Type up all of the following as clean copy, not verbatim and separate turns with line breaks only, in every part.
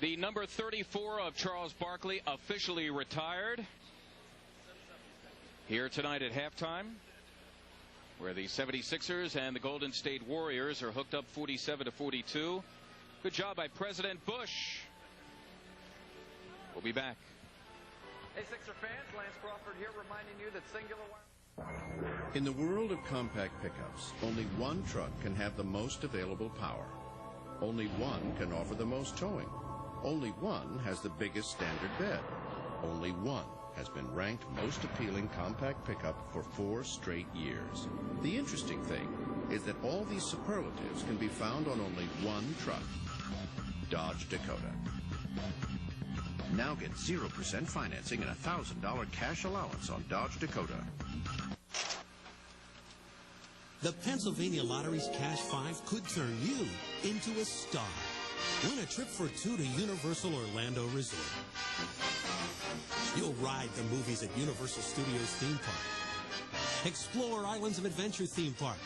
The number 34 of Charles Barkley officially retired. Here tonight at halftime, where the 76ers and the Golden State Warriors are hooked up 47-42. Good job by President Bush. We'll be back.
Hey, Sixer fans, Lance Crawford here reminding you that Singular...
In the world of compact pickups, only one truck can have the most available power. Only one can offer the most towing. Only one has the biggest standard bed. Only one has been ranked most appealing compact pickup for 4 straight years. The interesting thing is that all these superlatives can be found on only one truck, Dodge Dakota. Now get 0% financing and a $1,000 cash allowance on Dodge Dakota.
The Pennsylvania Lottery's Cash 5 could turn you into a star. Win a trip for 2 to Universal Orlando Resort. You'll ride the movies at Universal Studios Theme Park. Explore Islands of Adventure Theme Park.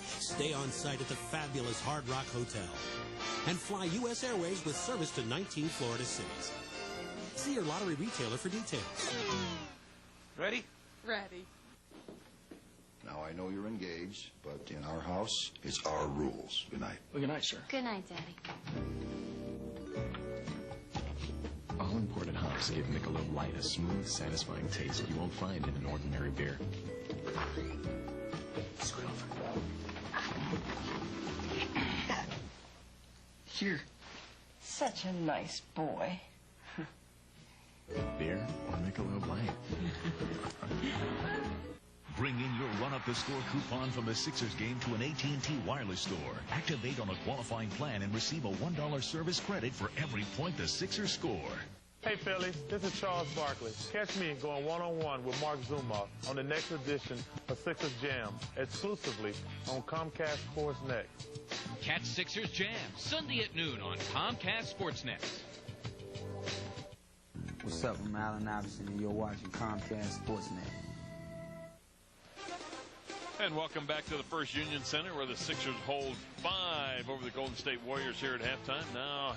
Stay on site at the fabulous Hard Rock Hotel. And fly U.S. Airways with service to 19 Florida cities. See your lottery retailer for details.
Ready?
Ready.
Now, I know you're engaged, but in our house, it's our rules. Good night.
Well, good night, sir.
Good night, Daddy.
All imported hops give Michelob Light a smooth, satisfying taste you won't find in an ordinary beer. Scoot over.
You're such a nice boy.
Beer or Michelob Light?
Bring in your run-up-the-score coupon from the Sixers game to an AT&T wireless store. Activate on a qualifying plan and receive a $1 service credit for every point the Sixers score.
Hey, Phillies, this is Charles Barkley. Catch me going one-on-one with Mark Zumoff on the next edition of Sixers Jam, exclusively on Comcast Sportsnet.
Catch Sixers Jam Sunday at noon on Comcast Sportsnet.
What's up? I'm Allen Iverson, and you're watching Comcast Sportsnet.
And welcome back to the First Union Center, where the Sixers hold 5 over the Golden State Warriors here at halftime. Now,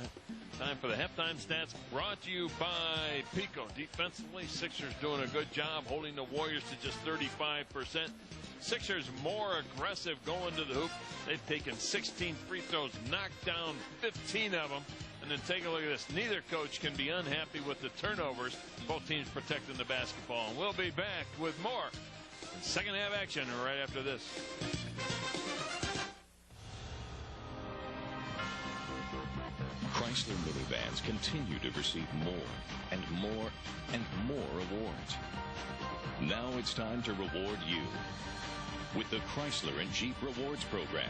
time for the halftime stats, brought to you by Pico. Defensively, Sixers doing a good job holding the Warriors to just 35%. Sixers more aggressive going to the hoop. They've taken 16 free throws, knocked down 15 of them. And then take a look at this. Neither coach can be unhappy with the turnovers. Both teams protecting the basketball. And we'll be back with more second half action right after this.
Chrysler minivans continue to receive more and more and more awards. Now it's time to reward you with the Chrysler and Jeep Rewards Program.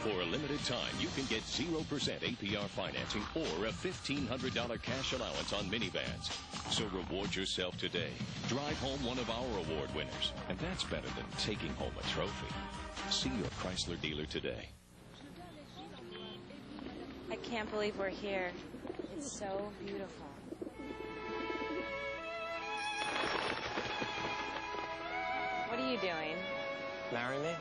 For a limited time, you can get 0% APR financing or a $1,500 cash allowance on minivans. So reward yourself today. Drive home one of our award winners. And that's better than taking home a trophy. See your Chrysler dealer today.
I can't believe we're here. It's so beautiful. What are you doing?
Marry me?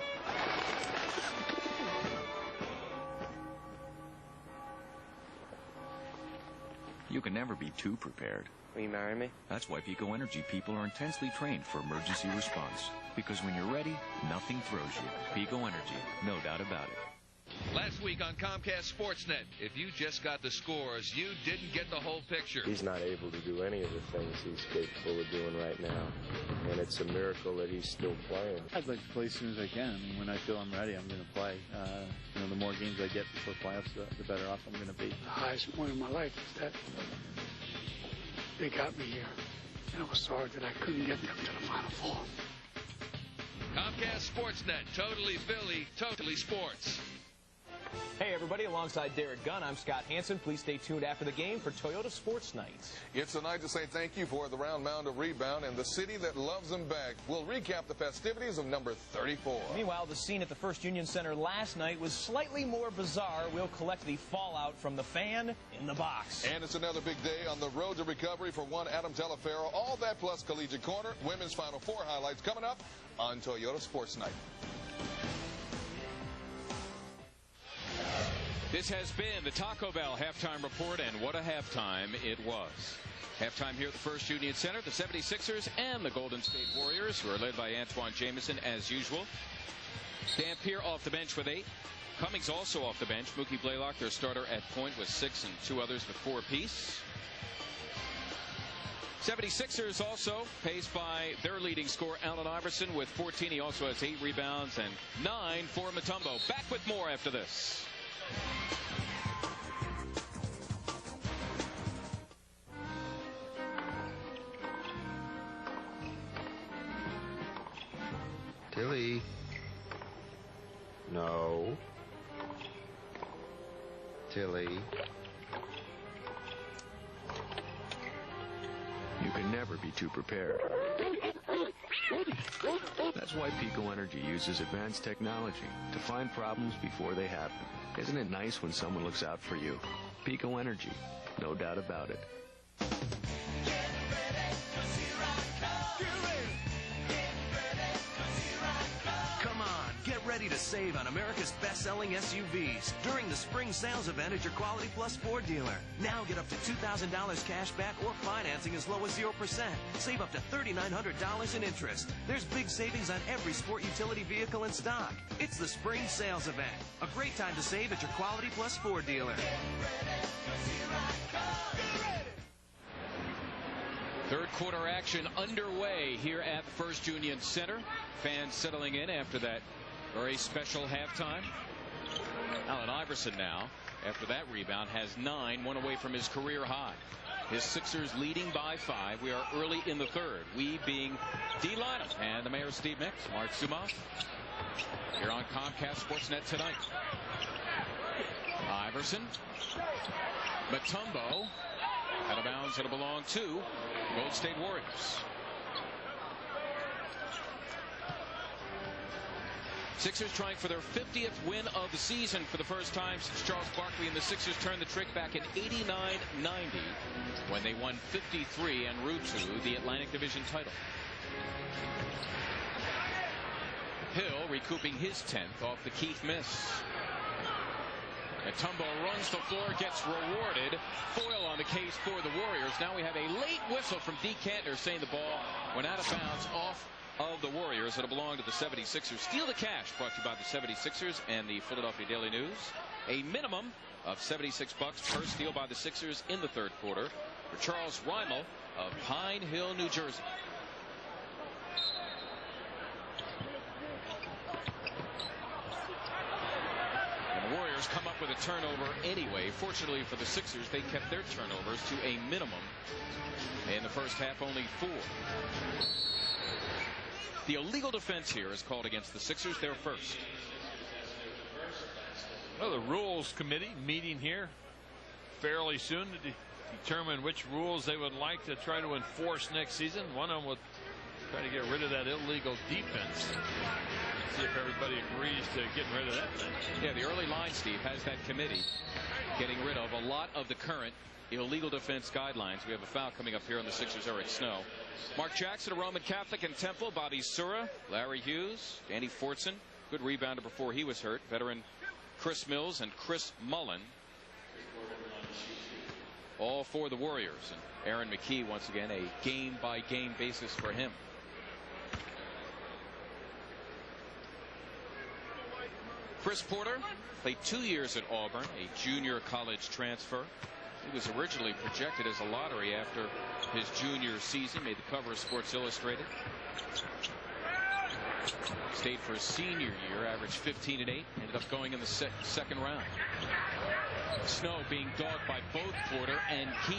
You can never be too prepared.
Will you marry me?
That's why Pico Energy people are intensely trained for emergency response. Because when you're ready, nothing throws you. Pico Energy, no doubt about it.
Last week on Comcast Sportsnet, if you just got the scores, you didn't get the whole picture.
He's not able to do any of the things he's capable of doing right now. And it's a miracle that he's still playing.
I'd like to play as soon as I can. When I feel I'm ready, I'm going to play. The more games I get before playoffs, the better off I'm going to be.
The highest point of my life is that they got me here. And I was sorry that I couldn't get them to the Final Four.
Comcast Sportsnet, totally Philly, totally sports.
Hey everybody, alongside Derek Gunn, I'm Scott Hansen. Please stay tuned after the game for Toyota Sports Night.
It's a night to say thank you for the round mound of rebound and the city that loves them back. We'll recap the festivities of number 34.
Meanwhile, the scene at the First Union Center last night was slightly more bizarre. We'll collect the fallout from the fan in the box.
And it's another big day on the road to recovery for one Adam Teleferro. All that plus Collegiate Corner, women's Final Four highlights coming up on Toyota Sports Night.
This has been the Taco Bell halftime report, and what a halftime it was. Halftime here at the First Union Center, the 76ers and the Golden State Warriors, who are led by Antoine Jamison as usual. Dampier off the bench with 8. Cummings also off the bench. Mookie Blaylock, their starter at point, with 6, and 2 others with 4 apiece. 76ers also paced by their leading scorer, Allen Iverson, with 14. He also has 8 rebounds and 9 for Mutombo. Back with more after this.
Tilly. No. Tilly.
You can never be too prepared. That's why Pico Energy uses advanced technology to find problems before they happen. Isn't it nice when someone looks out for you? Pico Energy, no doubt about it.
Come on, get ready to save on America's best-selling SUVs during the spring sales event at your Quality Plus Ford dealer. Now get up to $2,000 cash back or financing as low as 0%. Save up to $3,900 in interest. There's big savings on every sport utility vehicle in stock. It's the spring sales event. A great time to save at your Quality Plus Ford dealer.
Third quarter action underway here at First Union Center. Fans settling in after that very special halftime. Allen Iverson now, after that rebound, has 9, 1 away from his career high. His Sixers leading by 5. We are early in the third. We being D. Lynham and the mayor, Steve Mix. Mark Zumoff here on Comcast Sportsnet tonight. Iverson. Mutombo. Out of bounds. It'll belong to Golden State Warriors. Sixers trying for their 50th win of the season for the first time since Charles Barkley and the Sixers turned the trick back in '89-90 when they won 53 en route to the Atlantic Division title. Hill recouping his 10th off the Keith miss. Mutombo runs the floor, gets rewarded. Foul on the case for the Warriors. Now we have a late whistle from D. Kantner saying the ball went out of bounds off of the Warriors. It'll belong to the 76ers. Steal the Cash brought to you by the 76ers and the Philadelphia Daily News. A minimum of $76 per steal by the Sixers in the third quarter for Charles Reimel of Pine Hill, New Jersey. The Warriors come up with a turnover anyway. Fortunately for the Sixers, they kept their turnovers to a minimum. In the first half, only 4. The illegal defense here is called against the Sixers. They're first.
Well, the Rules Committee meeting here fairly soon to determine which rules they would like to try to enforce next season. One of them would try to get rid of that illegal defense. See if everybody agrees to getting rid of that thing.
Yeah, the early line, Steve, has that committee getting rid of a lot of the current illegal defense guidelines. We have a foul coming up here on the Sixers, Eric Snow. Mark Jackson, a Roman Catholic and Temple. Bobby Sura, Larry Hughes, Danny Fortson, good rebounder before he was hurt. Veteran Chris Mills and Chris Mullen. All for the Warriors. And Aaron McKee, once again, a game-by-game basis for him. Chris Porter played 2 years at Auburn, a junior college transfer. He was originally projected as a lottery after his junior season, made the cover of Sports Illustrated. Stayed for his senior year, averaged 15 and 8, ended up going in the second round. Snow being dogged by both Porter and Keith.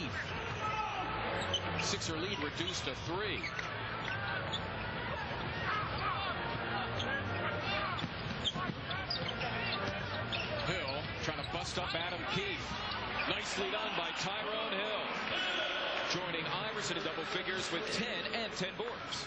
Sixer lead reduced to 3. Hill trying to bust up Adam Keith. Nicely done by Tyrone Hill. Joining Iverson in double figures with 10 and 10 boards.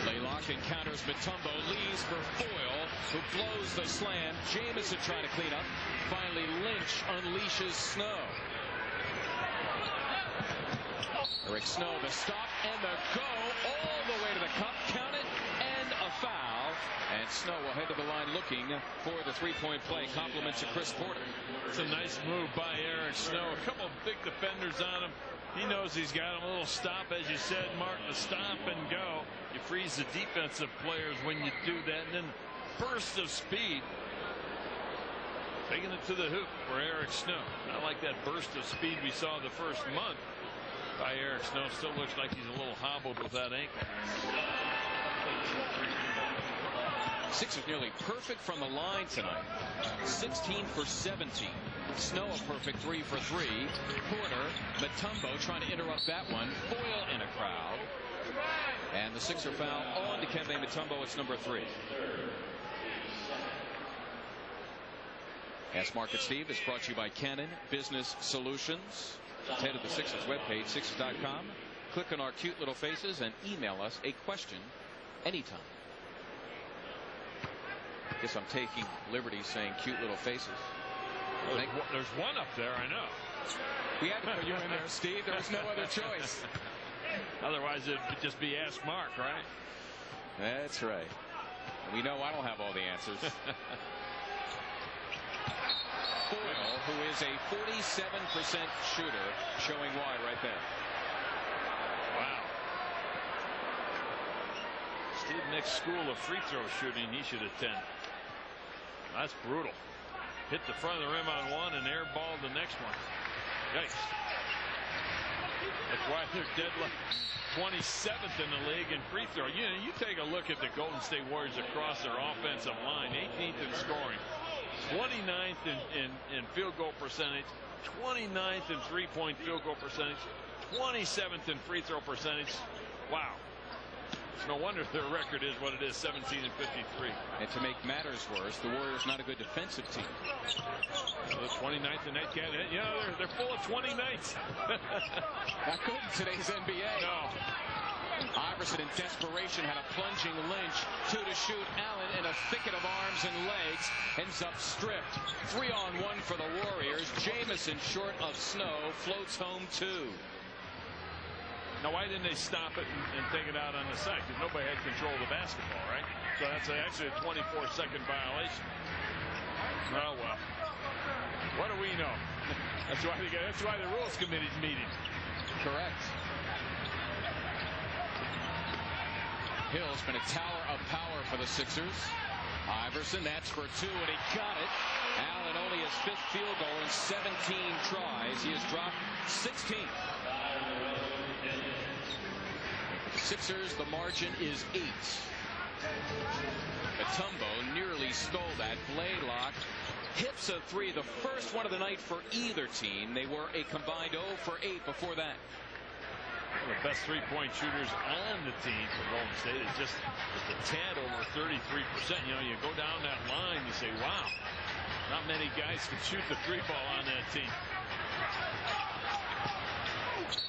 Blaylock encounters Mutombo, leaves for Foyle, who blows the slam. Jamison trying to clean up. Finally, Lynch unleashes Snow. Eric Snow, the stop and the go all the way to the cup. Count it, and a foul. And Snow will head to the line looking for the three-point play. Compliments of Chris Porter.
It's a nice move by Eric Snow. A couple of big defenders on him. He knows he's got him. A little stop, as you said, Mark, the stop and go. You freeze the defensive players when you do that. And then burst of speed. Taking it to the hoop for Eric Snow. Not like that burst of speed we saw the first month by Eric Snow. Still looks like he's a little hobbled with that ankle.
Sixers nearly perfect from the line tonight. 16 for 17. Snow a perfect 3 for 3. Porter, Mutombo trying to interrupt that one. Foyle in a crowd. And the Sixer foul on to Dikembe Mutombo. It's number 3. Ask Market Steve is brought to you by Canon Business Solutions. Head to the Sixers webpage, Sixers.com. Click on our cute little faces and email us a question anytime. Guess I'm taking liberties saying cute little faces.
There's one up there, I know.
We had to put you in there, Steve. There's no other choice.
Otherwise, it would just be Ask Mark, right?
That's right. We know I don't have all the answers. Foyle, who is a 47% shooter, showing why right there.
Wow. Steve Nick's school of free throw shooting he should attend. That's brutal. Hit the front of the rim on one and airballed the next one. Yikes. That's why they're dead 27th in the league in free throw. You know, you take a look at the Golden State Warriors across their offensive line. 18th in scoring. 29th in field goal percentage. 29th in three-point field goal percentage. 27th in free throw percentage. Wow. It's no wonder their record is what it is, 17 and 53.
And to make matters worse, the Warriors not a good defensive team.
So the 29th in net count. You know, they're full of 29ths.
Not good in today's NBA.
No.
Iverson in desperation had a plunging Lynch. 2 to shoot. Allen in a thicket of arms and legs. Ends up stripped. 3-on-1 for the Warriors. Jamison short of Snow. Floats home 2.
Now, why didn't they stop it and take it out on the side? Because nobody had control of the basketball, right? So that's actually a 24-second violation. Oh, well. What do we know? That's why the Rules Committee's meeting.
Correct. Hill's been a tower of power for the Sixers. Iverson, that's for 2, and he got it. Allen only his 5th field goal in 17 tries. He has dropped 16. Sixers, the margin is 8. Mutombo nearly stole that. Blaylock hits a 3, the first one of the night for either team. They were a combined 0 for 8 before that.
One of the best three-point shooters on the team for Golden State is just a tad over 33%. You know, you go down that line, you say, wow, not many guys can shoot the 3-ball on that team.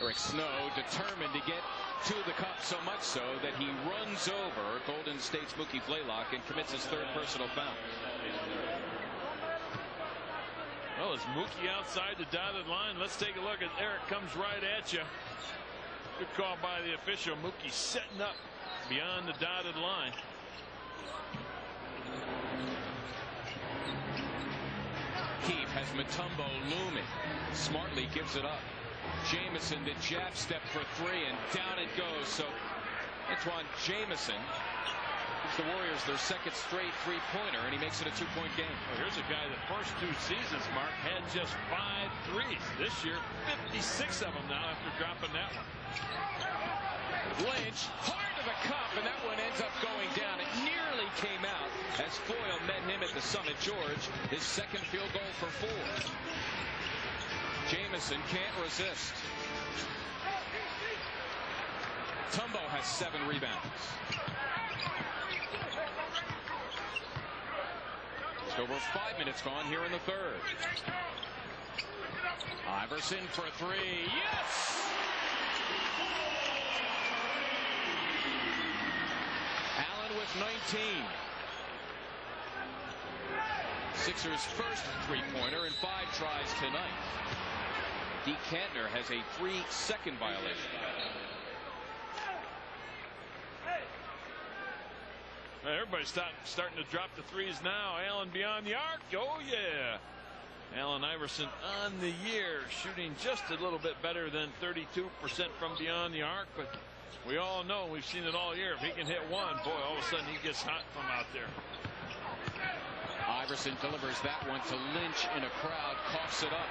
Eric Snow determined to get to the cup, so much so that he runs over Golden State's Mookie Blaylock and commits his 3rd personal foul.
Well, is Mookie outside the dotted line? Let's take a look. As Eric comes right at you. Good call by the official. Mookie setting up beyond the dotted line.
Keefe has Mutombo looming. Smartly gives it up. Jamison, the jab step for 3, and down it goes. So Antoine Jamison gives the Warriors their 2nd straight 3-pointer, and he makes it a 2-point game.
Well, here's a guy the first 2 seasons, Mark, had just 5 threes. This year, 56 of them now after dropping that one.
Lynch, hard to the cup, and that one ends up going down. It nearly came out as Foyle met him at the Summit George. His 2nd field goal for 4. Jamison can't resist. Mutombo has 7 rebounds. Just over 5 minutes gone here in the 3rd. Iverson for 3. Yes! Allen with 19. Sixers' first 3-pointer in 5 tries tonight. Deke Kantner has a 3-second violation.
Everybody's starting to drop the threes now. Allen beyond the arc. Oh, yeah. Allen Iverson on the year, shooting just a little bit better than 32% from beyond the arc. But we all know, we've seen it all year. If he can hit one, boy, all of a sudden he gets hot from out there.
Iverson delivers that one to Lynch in a crowd, coughs it up.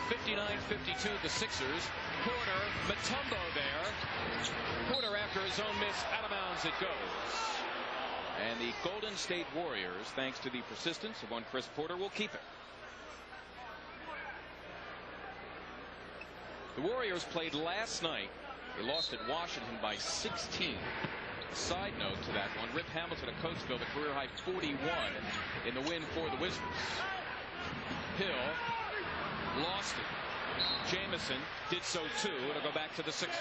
59-52, the Sixers. Porter, Mutombo there. Porter after his own miss, out of bounds it goes. And the Golden State Warriors, thanks to the persistence of one Chris Porter, will keep it. The Warriors played last night. They lost at Washington by 16. A side note to that one, Rip Hamilton of Coatesville, the career-high 41 in the win for the Wizards. Hill lost it. Jamison did so too. It'll go back to the Sixers.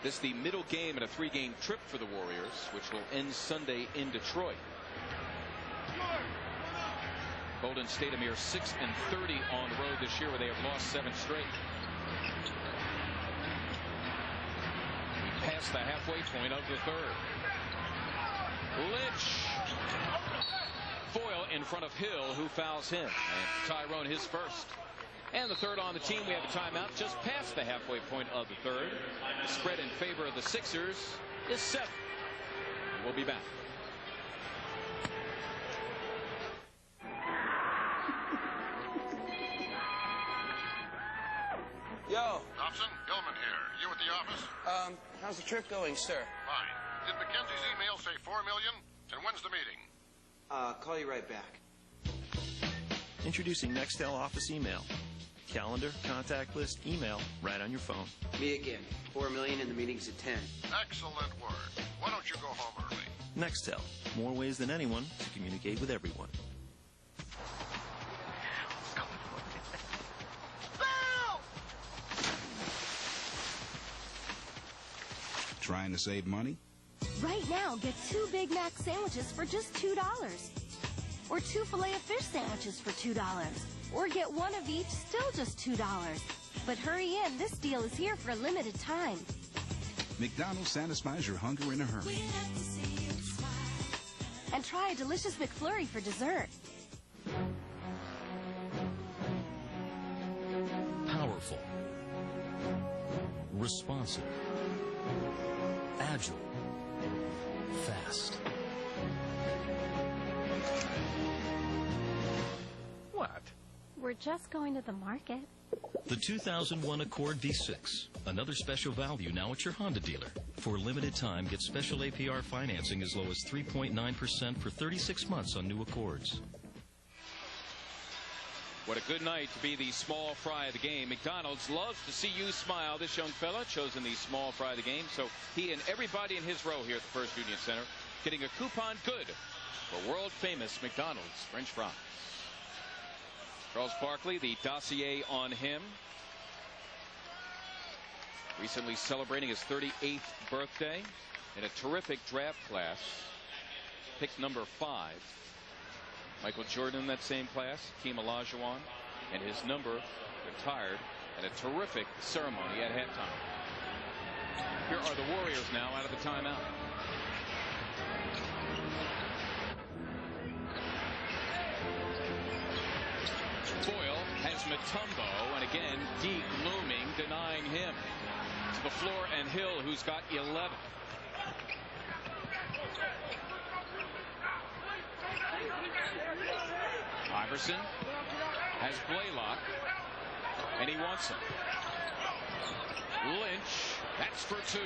This is the middle game in a 3-game trip for the Warriors, which will end Sunday in Detroit. Golden State a mere 6-30 on the road this year, where they have lost 7 straight. We passed the halfway point of the third. Lynch. Foyle in front of Hill, who fouls him. And Tyrone his first. And the third on the team. We have a timeout just past the halfway point of the third. The spread in favor of the Sixers is 7. We'll be back.
Yo.
Thompson, Gilman here. You at the office?
How's the trip going, sir?
Fine. Did Mackenzie's email say $4 million? And when's the meeting?
Call you right back.
Introducing Nextel Office Email. Calendar, contact list, email, right on your phone.
Me again. $4 million and the meeting's at 10.
Excellent work. Why don't you go home early?
Nextel. More ways than anyone to communicate with everyone.
Trying to save money?
Right now, get 2 Big Mac sandwiches for just $2. Or 2 Filet-O-Fish sandwiches for $2. Or get 1 of each, still just $2. But hurry in, this deal is here for a limited time.
McDonald's satisfies your hunger in a hurry.
And try a delicious McFlurry for dessert.
Powerful. Responsive. Agile. Fast.
What?
We're just going to the market.
The 2001 Accord V6. Another special value now at your Honda dealer. For a limited time, get special APR financing as low as 3.9% for 36 months on new Accords.
What a good night to be the small fry of the game. McDonald's loves to see you smile. This young fella chosen the small fry of the game, so he and everybody in his row here at the First Union Center getting a coupon good for world-famous McDonald's French fries. Charles Barkley, the dossier on him. Recently celebrating his 38th birthday in a terrific draft class. Picked number 5. Michael Jordan in that same class, Hakeem Olajuwon, and his number retired at a terrific ceremony at halftime. Here are the Warriors now out of the timeout. Foyle has Mutombo, and again, Deke looming, denying him. To the floor, and Hill, who's got 11. Iverson has Blaylock, and he wants him. Lynch, that's for 2.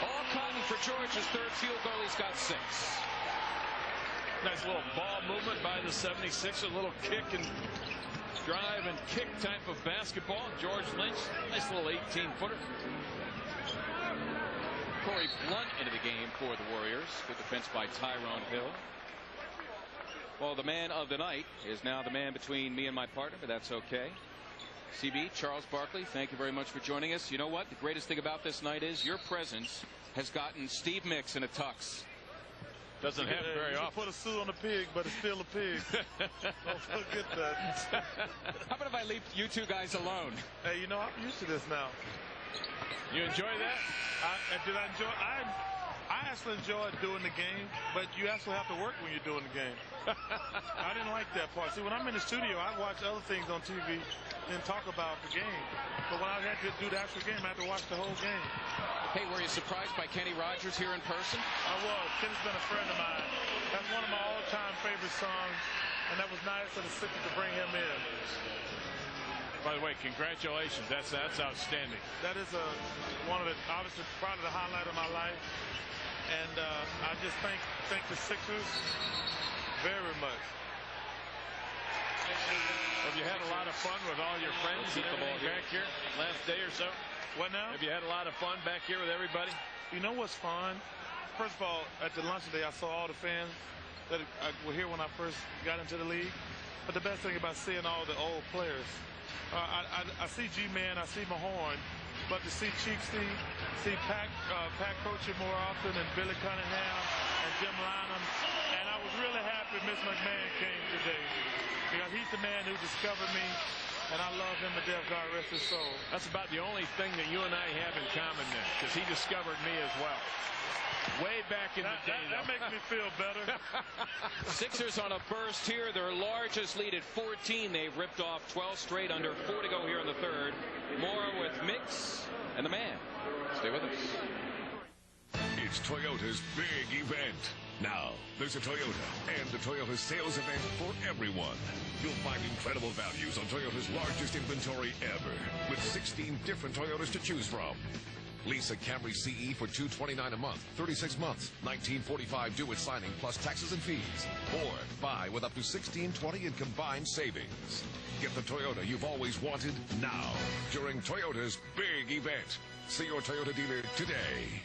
All cotton for George's third field goal. He's got 6.
Nice little ball movement by the 76er. A little kick and drive and kick type of basketball. George Lynch, nice little 18-footer.
Corey Blunt into the game for the Warriors. Good defense by Tyrone Hill. Well, the man of the night is now the man between me and my partner, but that's okay. CB, Charles Barkley, thank you very much for joining us. You know what? The greatest thing about this night is your presence has gotten Steve Mix in a tux.
Doesn't happen very often.
Put a suit on a pig, but it's still a pig. Don't forget that.
How about if I leave you two guys alone?
Hey, you know, I'm used to this now.
You enjoy that?
Did I enjoy? I actually enjoyed doing the game, but you actually have to work when you're doing the game. I didn't like that part. See, when I'm in the studio, I watch other things on TV and talk about the game. But when I had to do the actual game, I had to watch the whole game.
Hey, were you surprised by Kenny Rogers here in person?
I was. Kenny's been a friend of mine. That's one of my all-time favorite songs, and that was nice of the Sixers to bring him in.
By the way, congratulations. That's outstanding.
That is one of the, obviously, probably the highlight of my life. And I just thank the Sixers very much.
Have you had a lot of fun with all your friends and everything back here last day or so?
What now?
Have you had a lot of fun back here with everybody?
You know what's fun? First of all, at the lunch today, I saw all the fans that were here when I first got into the league. But the best thing about seeing all the old players, I see G-Man, I see Mahorn, but to see Cheeksy, see Pat coaching more often, and Billy Cunningham and Jim Lynam, and I was really happy Miss McMahon came today because he's the man who discovered me, and I love him to death. God rest his soul.
That's about the only thing that you and I have in common then, because he discovered me as well. Way back in the day.
That makes me feel better.
Sixers on a burst here. Their largest lead at 14. They've ripped off 12 straight, under 4 to go here in the third. More with Mix and the man. Stay with us.
It's Toyota's big event. Now, there's a Toyota and the Toyota sales event for everyone. You'll find incredible values on Toyota's largest inventory ever, with 16 different Toyotas to choose from. Lease a Camry CE for $229 a month, 36 months, $1945 due at signing plus taxes and fees. Or buy with up to $1620 in combined savings. Get the Toyota you've always wanted now during Toyota's big event. See your Toyota dealer today.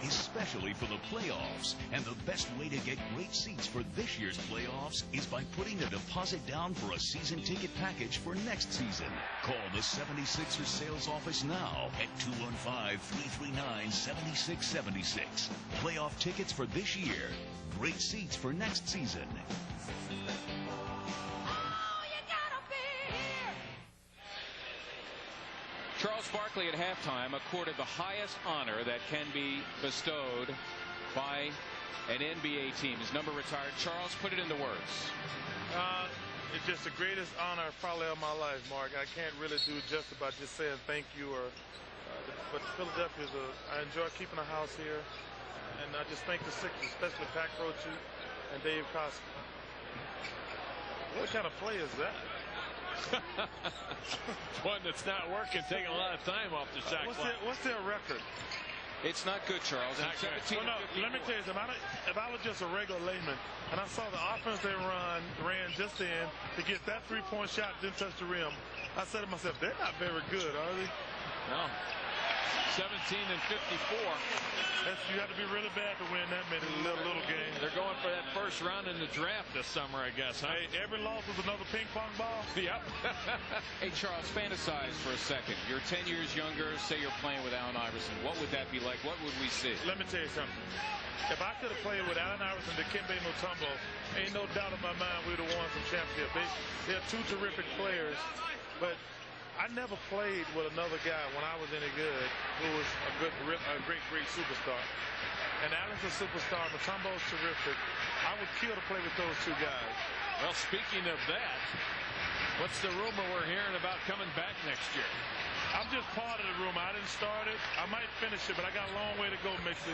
Especially for the playoffs. And the best way to get great seats for this year's playoffs is by putting a deposit down for a season ticket package for next season. Call the 76ers sales office now at 215-339-7676. Playoff tickets for this year. Great seats for next season.
Charles Barkley at halftime accorded the highest honor that can be bestowed by an NBA team. His number retired. Charles, put it into words.
It's just the greatest honor probably of my life, Mark. I can't really do just about just saying thank you, but Philadelphia I enjoy keeping a house here, and I just thank the Sixers, especially Pat Croce and Dave Koski. What kind of play is that?
One that's not working, taking a lot of time off the shot clock.
What's their record?
It's not good, Charles.
Not good. Well, no, let me tell you something. If I was just a regular layman and I saw the offense they ran just in to get that three-point shot, didn't touch the rim, I said to myself, they're not very good, are they?
No. 17 and 54.
You have to be really bad to win that many little games.
They're going for that first round in the draft this summer, I guess. Huh?
Hey, every loss was another ping pong ball.
Yep.
Hey, Charles, fantasize for a second. You're 10 years younger. Say you're playing with Allen Iverson. What would that be like? What would we see?
Let me tell you something. If I could have played with Allen Iverson, Dikembe Mutombo, ain't no doubt in my mind we would have won some championship. They're two terrific players, but I never played with another guy when I was any good who was a great superstar. And Allen's a superstar. Mutombo's terrific. I would kill to play with those two guys.
Well, speaking of that, what's the rumor we're hearing about coming back next year?
I'm just part of the rumor. I didn't start it. I might finish it, but I got a long way to go, Mixie.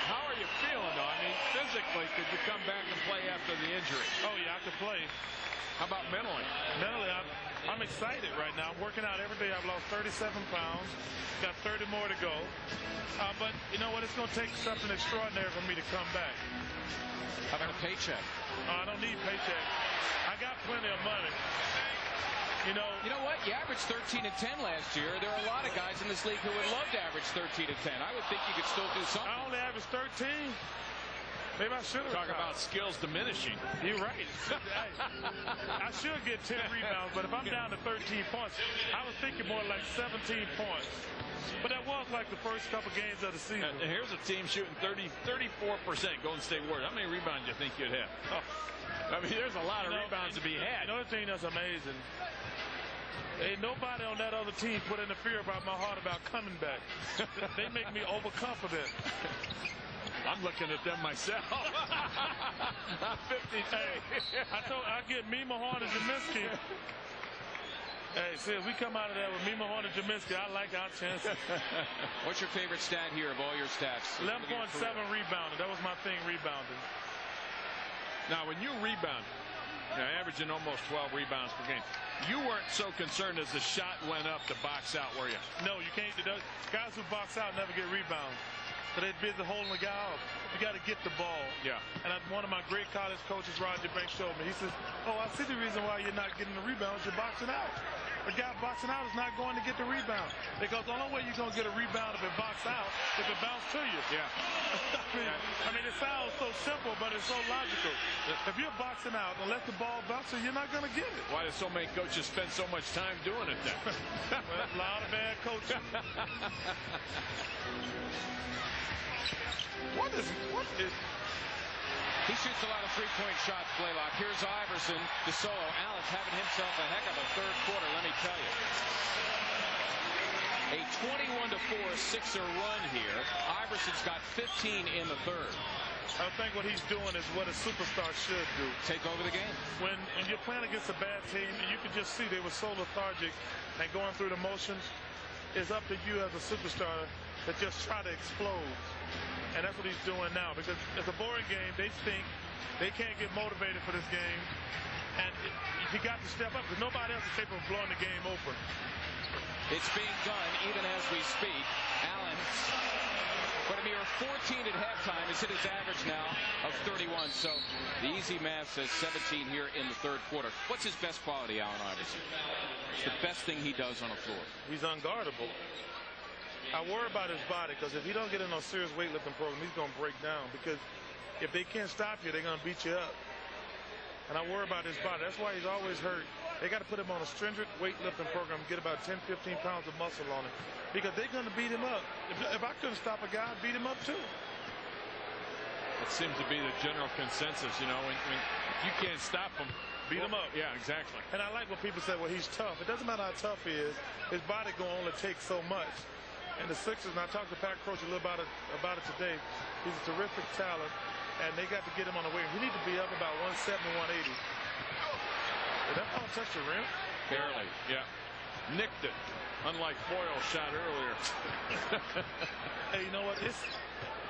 How are you feeling, though? I mean, physically, could you come back and play after the injury?
Oh, yeah, I could play.
How about mentally?
Mentally, I'm excited right now. I'm working out every day. I've lost 37 pounds. Got 30 more to go. But you know what? It's going to take something extraordinary for me to come back.
How about a paycheck?
I don't need paycheck. I got plenty of money. You know
what? You averaged 13 and 10 last year. There are a lot of guys in this league who would love to average 13 and 10. I would think you could still do something.
I only averaged 13. Maybe I should have.
Talk about skills diminishing.
You're right. Hey, I should get 10 rebounds, but if I'm down to 13 points, I was thinking more like 17 points. But that was like the first couple games of the season.
And here's a team shooting 34% Golden State Warriors. How many rebounds do you think you'd have? Oh, I mean, there's a lot of rebounds to be had.
Another thing that's amazing. Ain't nobody on that other team put in the fear about my heart about coming back. They make me overconfident.
I'm looking at them myself. I'm 53.
Hey, I get Mima Horn and Jaminski. Hey, see, if we come out of there with Mima Horn and Jaminski, I like our chances.
What's your favorite stat here of all your stats?
11.7 rebounding. That was my thing, rebounding.
Now, when you rebound, averaging almost 12 rebounds per game, you weren't so concerned as the shot went up to box out, were you?
No, you can't. Guys who box out never get rebounds. So they're busy holding the guy off. You got to get the ball.
Yeah.
And one of my great college coaches, Roger Banks, showed me. He says, "Oh, I see the reason why you're not getting the rebounds. You're boxing out. A guy boxing out is not going to get the rebound because the only way you're going to get a rebound if it box out, if it bounces to you."
Yeah.
I mean, it sounds so simple, but it's so logical. If you're boxing out and let the ball bounce, you're not going to get it.
Why do so many coaches spend so much time doing it then?
Well, a lot of bad coaching. What is?
He shoots a lot of three-point shots, Blaylock. Here's Iverson. DeSolo. Allen's having himself a heck of a third quarter, let me tell you. A 21-4 Sixer run here. Iverson's got 15 in the third.
I think what he's doing is what a superstar should do.
Take over the game.
When you're playing against a bad team, and you can just see they were so lethargic and going through the motions, it's up to you as a superstar to just try to explode. And that's what he's doing now, because it's a boring game. They think they can't get motivated for this game. And he got to step up because nobody else is capable of blowing the game open.
It's being done even as we speak. Allen, but a mere 14 at halftime, has hit his average now of 31. So the easy math says 17 here in the third quarter. What's his best quality, Allen Iverson? It's the best thing he does on the floor.
He's unguardable. I worry about his body because if he don't get in a serious weightlifting program, he's going to break down. Because if they can't stop you, they're going to beat you up. And I worry about his body. That's why he's always hurt. They got to put him on a stringent weightlifting program, get about 10, 15 pounds of muscle on him. Because they're going to beat him up. If I couldn't stop a guy, I'd beat him up too.
It seems to be the general consensus, you know, when you can't stop him.
Beat him up.
Yeah, exactly.
And I like when people say, well, he's tough. It doesn't matter how tough he is. His body going to only take so much. And the Sixers, and I talked to Pat Croce a little about it today, he's a terrific talent, and they got to get him on the way. He needs to be up about 170, 180. Did that ball touch the rim?
Barely, yeah. Nicked it, unlike Boyle's shot earlier.
Hey, you know what?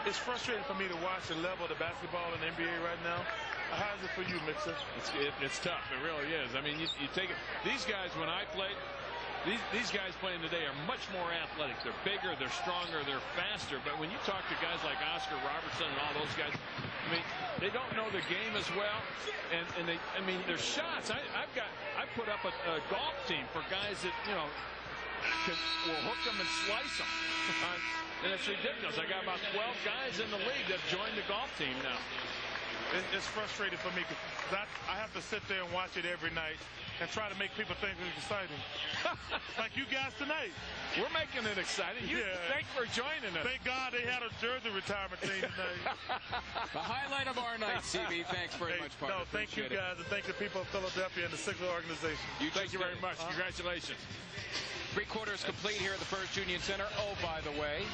It's frustrating for me to watch the level of the basketball in the NBA right now. How is it for you, Mixer?
It's tough. It really is. I mean, you take it. These guys, when I played, these guys playing today are much more athletic. They're bigger, they're stronger, they're faster. But when you talk to guys like Oscar Robertson and all those guys, I mean, they don't know the game as well. And their shots. I put up a golf team for guys that, you know, will hook them and slice them. And it's ridiculous. I got about 12 guys in the league that joined the golf team now.
It's frustrating for me because I have to sit there and watch it every night and try to make people think it's exciting. Like you guys tonight.
We're making it exciting. Thanks for joining us.
Thank God they had a jersey retirement team tonight.
The highlight of our night, CB. Thanks very much, partner.
No, thank you guys, and thank the people of Philadelphia and the Sixers organization.
Thank you very much. Congratulations.
3 quarters complete here at the First Union Center. Oh, by the way,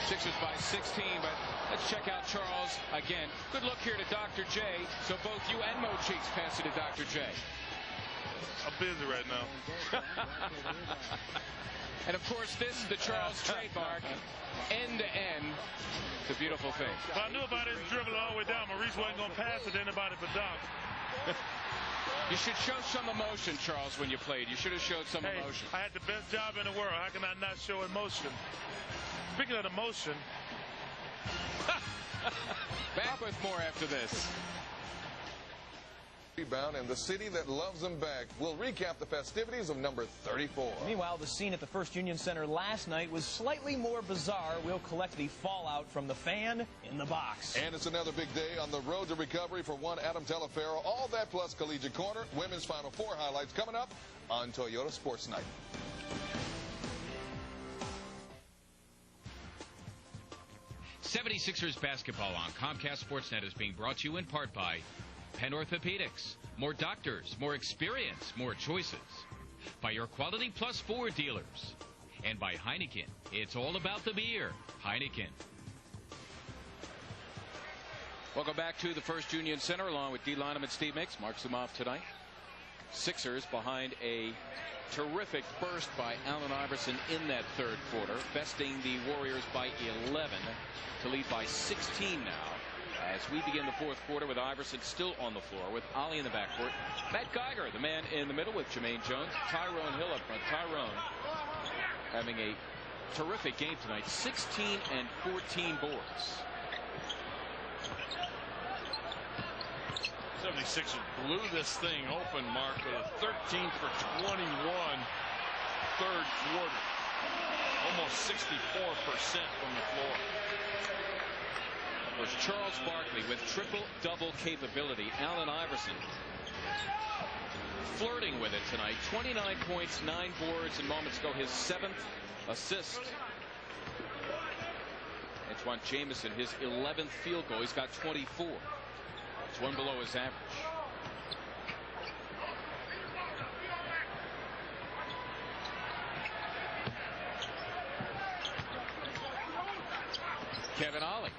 Sixers by 16, but let's check out Charles again. Good look here to Dr. J. So both you and Mo Cheeks pass it to Dr. J.
I'm busy right now.
And of course, this, the Charles trademark, end to end. It's a beautiful thing.
If I knew if I didn't dribble it all the way down, Maurice wasn't going to pass it to anybody but Doc.
You should show some emotion, Charles, when you played. You should have showed some emotion.
I had the best job in the world. How can I not show emotion? Speaking of emotion.
Back with more after this.
Rebound, and the city that loves them back. We'll recap the festivities of number 34.
Meanwhile, the scene at the First Union Center last night was slightly more bizarre. We'll collect the fallout from the fan in the box.
And it's another big day on the road to recovery for one Adam Telefaro. All that plus Collegiate Corner. Women's Final Four highlights coming up on Toyota Sports Night.
'76ers basketball on Comcast Sportsnet is being brought to you in part by Penn Orthopedics. More doctors, more experience, more choices. By your Quality Plus Ford dealers. And by Heineken. It's all about the beer. Heineken.
Welcome back to the First Union Center along with D. Lyman and Steve Mix. Marks them off tonight. Sixers behind a terrific burst by Allen Iverson in that third quarter, besting the Warriors by 11 to lead by 16 now. As we begin the fourth quarter with Iverson still on the floor with Ollie in the backcourt. Matt Geiger, the man in the middle with Jermaine Jones. Tyrone Hill up front. Tyrone having a terrific game tonight. 16 and 14 boards.
76ers blew this thing open, Mark, with a 13 for 21 third quarter. Almost 64% from the floor. Was Charles Barkley with triple-double capability. Allen Iverson flirting with it tonight. 29 points, 9 boards, and moments ago his 7th assist. Antoine Jamison, his 11th field goal. He's got 24. It's one below his average. Kevin Ollie.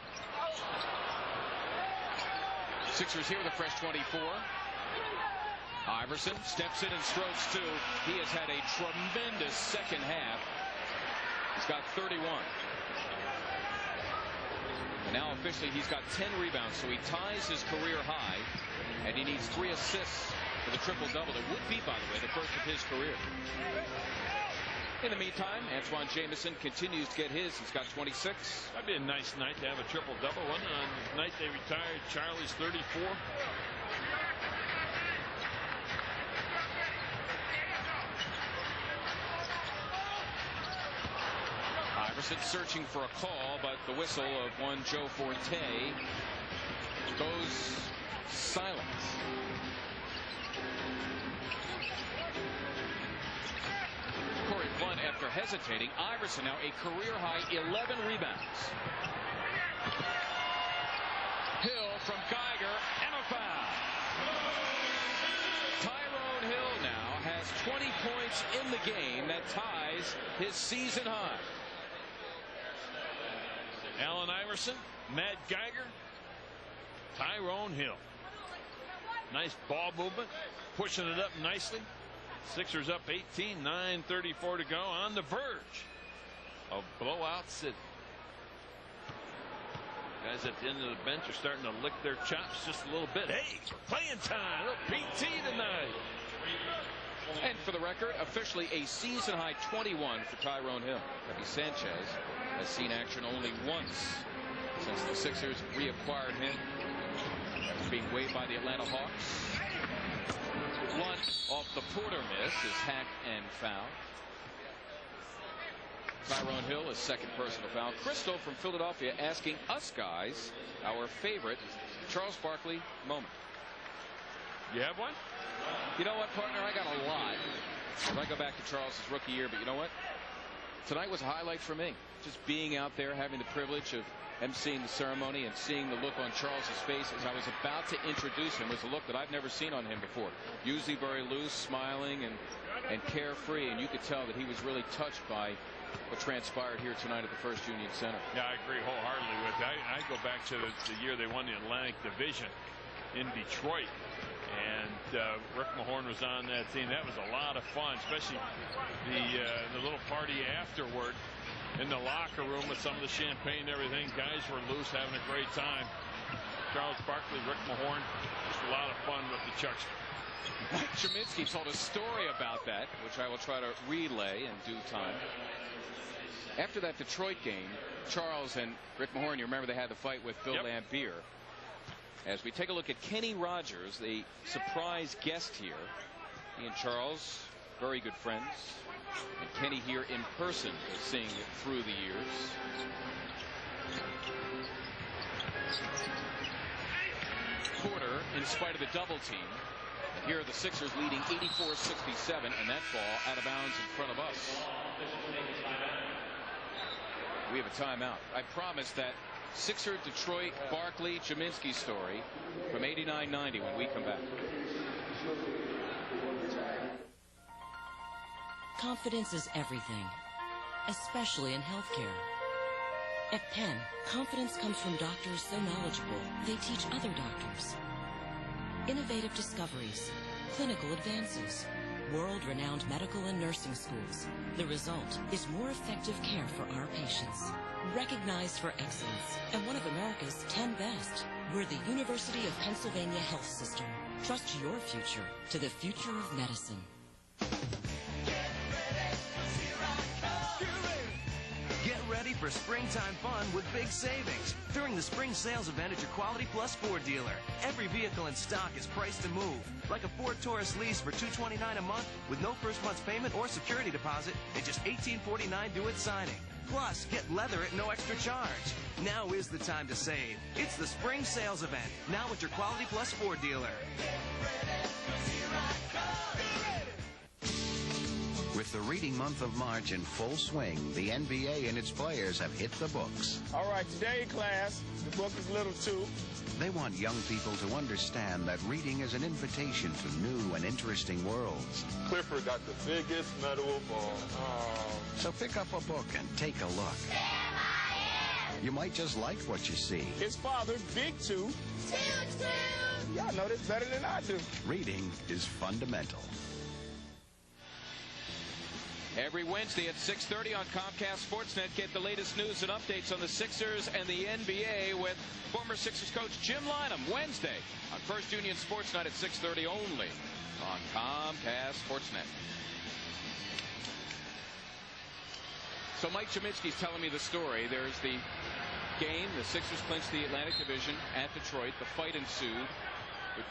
Sixers here with a fresh 24. Iverson steps in and strokes two. He has had a tremendous second half. He's got 31. And now officially he's got 10 rebounds, so he ties his career high. And he needs 3 assists for the triple-double. It would be, by the way, the first of his career. In the meantime, Antoine Jamison continues to get his. He's got 26. That'd be a nice night to have a triple-double. One on the night they retired Charlie's 34.
Iverson searching for a call, but the whistle of one Joe Forte goes silent. Corey Blunt, after hesitating. Iverson now a career-high 11 rebounds. Hill from Geiger, and a foul. Tyrone Hill now has 20 points in the game. That ties his season high.
Allen Iverson, Matt Geiger, Tyrone Hill. Nice ball movement, pushing it up nicely. Sixers up 18, 9:34 to go, on the verge of blowout city. Guys at the end of the bench are starting to lick their chops just a little bit. Hey, playing time, a little PT tonight.
And for the record, officially a season-high 21 for Tyrone Hill. Debbie Sanchez has seen action only once since the Sixers reacquired him after being waived by the Atlanta Hawks. Blunt off the Porter miss is hacked and fouled. Tyrone Hill, his second personal foul. Crystal from Philadelphia asking us guys our favorite Charles Barkley moment.
You have one?
You know what, partner? I got a lot. If I go back to Charles's rookie year, but you know what? Tonight was a highlight for me. Just being out there, having the privilege of emceeing the ceremony and seeing the look on Charles's face as I was about to introduce him was a look that I've never seen on him before. Usually very loose, smiling, and carefree, and you could tell that he was really touched by what transpired here tonight at the First Union Center.
Yeah, I agree wholeheartedly with you. I go back to the year they won the Atlantic Division in Detroit. And Rick Mahorn was on that team. That was a lot of fun, especially the little party afterward in the locker room with some of the champagne and everything. Guys were loose, having a great time. Charles Barkley, Rick Mahorn, just a lot of fun with the Chuckster.
Mike Cheminsky told a story about that, which I will try to relay in due time. After that Detroit game, Charles and Rick Mahorn, you remember they had the fight with Bill Laimbeer. As we take a look at Kenny Rogers, the surprise guest here. He and Charles, very good friends. And Kenny here in person is seeing it through the years. Quarter in spite of the double team. And here are the Sixers leading 84-67, and that ball out of bounds in front of us. We have a timeout. I promised that Sixer, Detroit, Barkley, Cheminsky story from 89-90 when we come back.
Confidence is everything, especially in healthcare. At Penn, confidence comes from doctors so knowledgeable, they teach other doctors. Innovative discoveries, clinical advances, world-renowned medical and nursing schools. The result is more effective care for our patients. Recognized for excellence and one of America's 10 best. We're the University of Pennsylvania Health System. Trust your future to the future of medicine.
Get ready for springtime fun with big savings during the spring sales event at your Quality Plus Ford dealer. Every vehicle in stock is priced to move, like a Ford Taurus lease for $229 a month with no first month's payment or security deposit and just $1849 due at signing. Plus, get leather at no extra charge. Now is the time to save. It's the spring sales event, now at your Quality Plus Ford dealer.
With the reading month of March in full swing, the NBA and its players have hit the books.
All right, today, class, the book is Little 2.
They want young people to understand that reading is an invitation to new and interesting worlds.
Clifford got the biggest metal ball.
So pick up a book and take a look. You might just like what you see.
His father, Big 2. Y'all know this better than I do.
Reading is fundamental.
Every Wednesday at 6:30 on Comcast Sportsnet, get the latest news and updates on the Sixers and the NBA with former Sixers coach Jim Lynam. Wednesday on First Union Sports Night at 6:30 only on Comcast Sportsnet. So Mike Cheminsky's telling me the story. There's the game. The Sixers clinched the Atlantic Division at Detroit. The fight ensued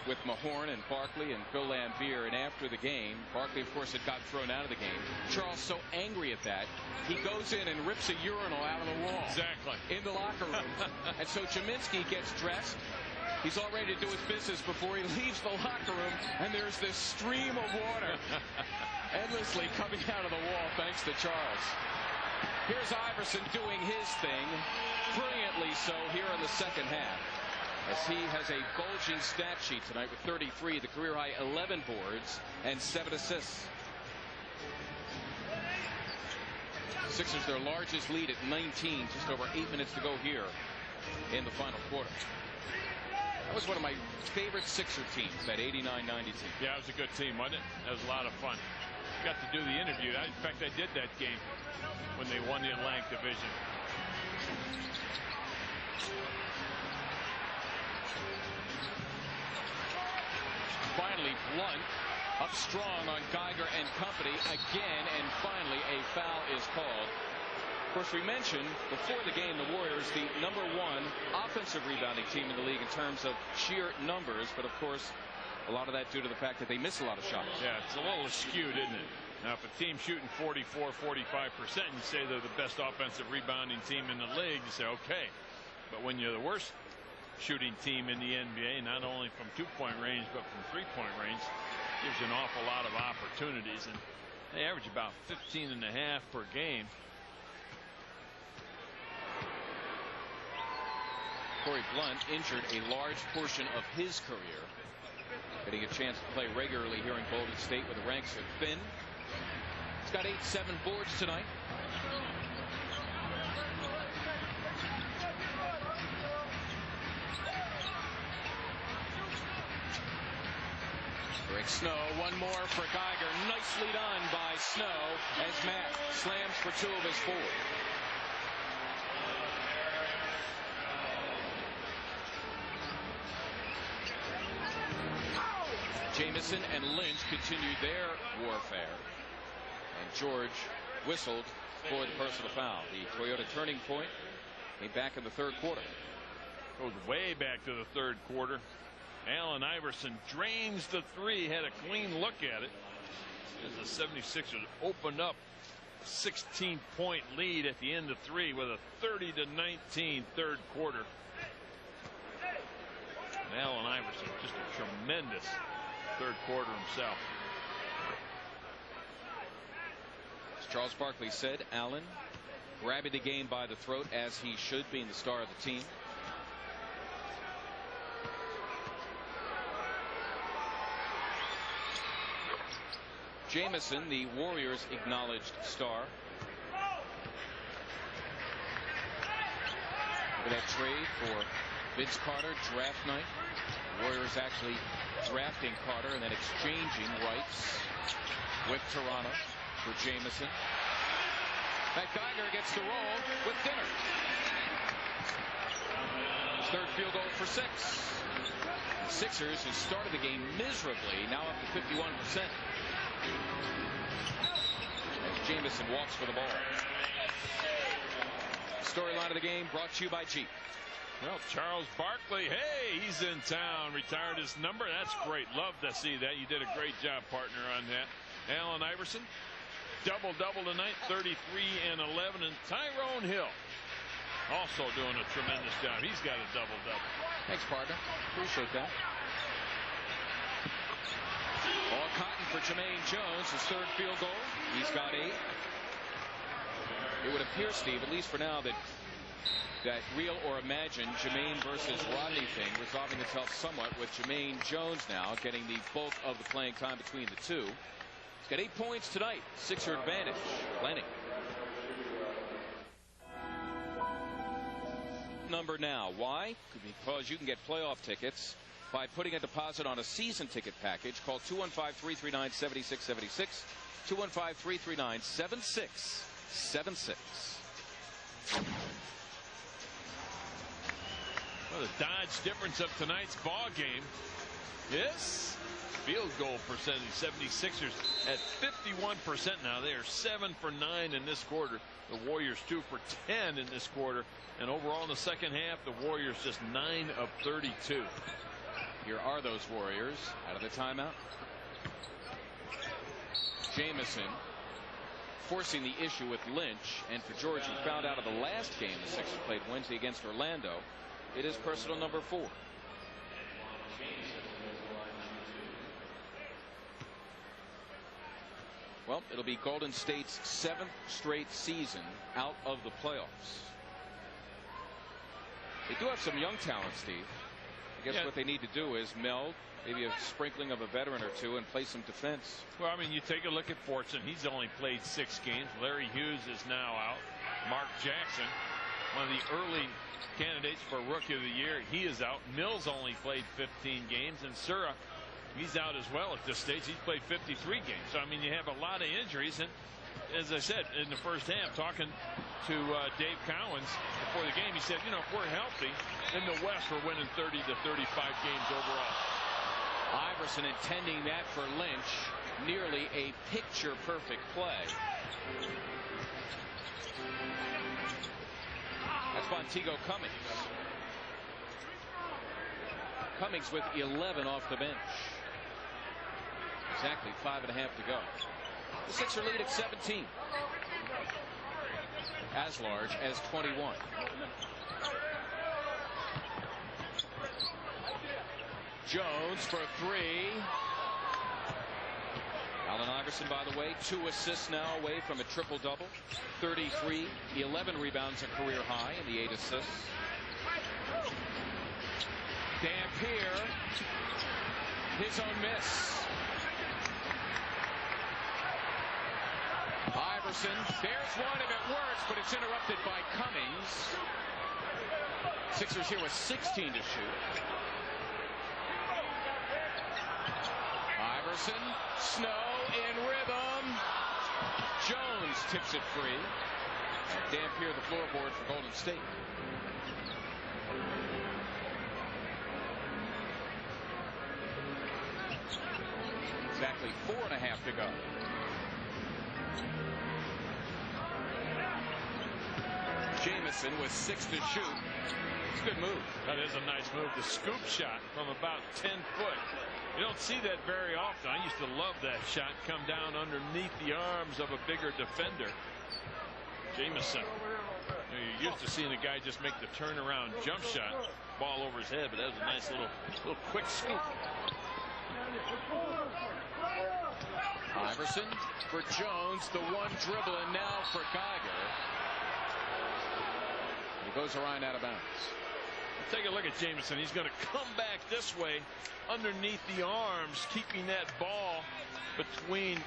with Mahorn and Barkley and Bill Laimbeer, and after the game, Barkley, of course, had got thrown out of the game. Charles so angry at that, he goes in and rips a urinal out of the wall.
Exactly.
In the locker room. And so Cheminsky gets dressed. He's all ready to do his business before he leaves the locker room, and there's this stream of water endlessly coming out of the wall thanks to Charles. Here's Iverson doing his thing, brilliantly so here in the second half, as he has a bulging stat sheet tonight with 33, the career high 11 boards and 7 assists. Sixers their largest lead at 19, just over 8 minutes to go here in the final quarter. That was one of my favorite Sixer teams, that 89-90 team.
Yeah, it was a good team, wasn't it? That was a lot of fun. Got to do the interview. In fact, I did that game when they won the Atlantic Division.
Finally, Blunt up strong on Geiger and company again, and finally a foul is called. Of course, we mentioned before the game the Warriors, the #1 offensive rebounding team in the league in terms of sheer numbers, but of course a lot of that due to the fact that they miss a lot of shots.
Yeah, it's a little skewed, isn't it? Now, if a team's shooting 44-45%, you say they're the best offensive rebounding team in the league, you say okay. But when you're the worst shooting team in the NBA, not only from 2-point range but from 3-point range, gives you an awful lot of opportunities, and they average about 15.5 per game.
Corey Blunt injured a large portion of his career, getting a chance to play regularly here in Golden State where the ranks are thin. He's got 8-7 boards tonight. Breaks Snow. One more for Geiger. Nicely done by Snow as Matt slams for 2 of his 4. Jamison and Lynch continued their warfare. And George whistled for the personal foul. The Toyota turning point came back in the 3rd quarter.
Goes way back to the 3rd quarter. Allen Iverson drains the 3, had a clean look at it as the 76ers opened up a 16-point lead at the end of 3 with a 30-19 3rd quarter. And Allen Iverson just a tremendous 3rd quarter himself.
As Charles Barkley said, Allen grabbing the game by the throat, as he should, being the star of the team. Jamison, the Warriors' acknowledged star. For that trade for Vince Carter draft night. Warriors actually drafting Carter and then exchanging rights with Toronto for Jamison. That Geiger gets to roll with Dinner. His 3rd field goal for 6. The Sixers, who started the game miserably, now up to 51%. As Jamison walks for the ball. Storyline of the game brought to you by Jeep.
Well, Charles Barkley, hey, he's in town. Retired his number. That's great. Love to see that. You did a great job, partner, on that. Allen Iverson, double-double tonight, 33 and 11. And Tyrone Hill also doing a tremendous job. He's got a double-double.
Thanks, partner. Appreciate that. All cotton for Jermaine Jones, his 3rd field goal. He's got 8. It would appear, Steve, at least for now, that real or imagined Jermaine versus Rodney thing resolving itself somewhat, with Jermaine Jones now getting the bulk of the playing time between the two. He's got 8 points tonight. Sixer advantage. Plenty. Number now. Why? Because you can get playoff tickets by putting a deposit on a season ticket package. Call 215-339-7676. 215-339-7676.
Well, the Dodge difference of tonight's ball game is field goal percentage. 76ers at 51% now. They are 7 for 9 in this quarter. The Warriors 2 for 10 in this quarter. And overall in the second half, the Warriors just 9 of 32.
Here are those Warriors out of the timeout. Jamison forcing the issue with Lynch, and for George, who found out of the last game the Sixers played Wednesday against Orlando, it is personal number 4. Well, it'll be Golden State's 7th straight season out of the playoffs. They do have some young talent, Steve. I guess what they need to do is meld, maybe a sprinkling of a veteran or 2, and play some defense.
Well, I mean, you take a look at Fortson. He's only played 6 games. Larry Hughes is now out. Mark Jackson, one of the early candidates for Rookie of the Year, he is out. Mills only played 15 games, and Sura, he's out as well at this stage. He's played 53 games. So, I mean, you have a lot of injuries. And as I said in the first half, talking to Dave Cowens before the game, he said, you know, if we're healthy in the West, we're winning 30 to 35 games overall.
Iverson intending that for Lynch. Nearly a picture-perfect play. That's Montego Cummings. Cummings with 11 off the bench. Exactly 5.5 to go. The Sixer lead at 17. As large as 21. Jones for 3. Allen Iverson, by the way, 2 assists now away from a triple-double. 33, 11 rebounds, a career high, and the 8 assists. Dampier, his own miss. Iverson, there's one if it works, but it's interrupted by Cummings. Sixers here with 16 to shoot. Iverson, Snow in rhythm. Jones tips it free. Dampier the floorboard for Golden State. Exactly 4.5 to go. Jamison with 6 to shoot. It's a good move.
That is a nice move. The scoop shot from about 10 foot. You don't see that very often. I used to love that shot. Come down underneath the arms of a bigger defender. Jamison. You're used to seeing a guy just make the turnaround jump shot. Ball over his head, but that was a nice little quick scoop.
Iverson for Jones. The one dribble, and now for Geiger. He goes around out of bounds.
Take a look at Jamison. He's going to come back this way underneath the arms, keeping that ball between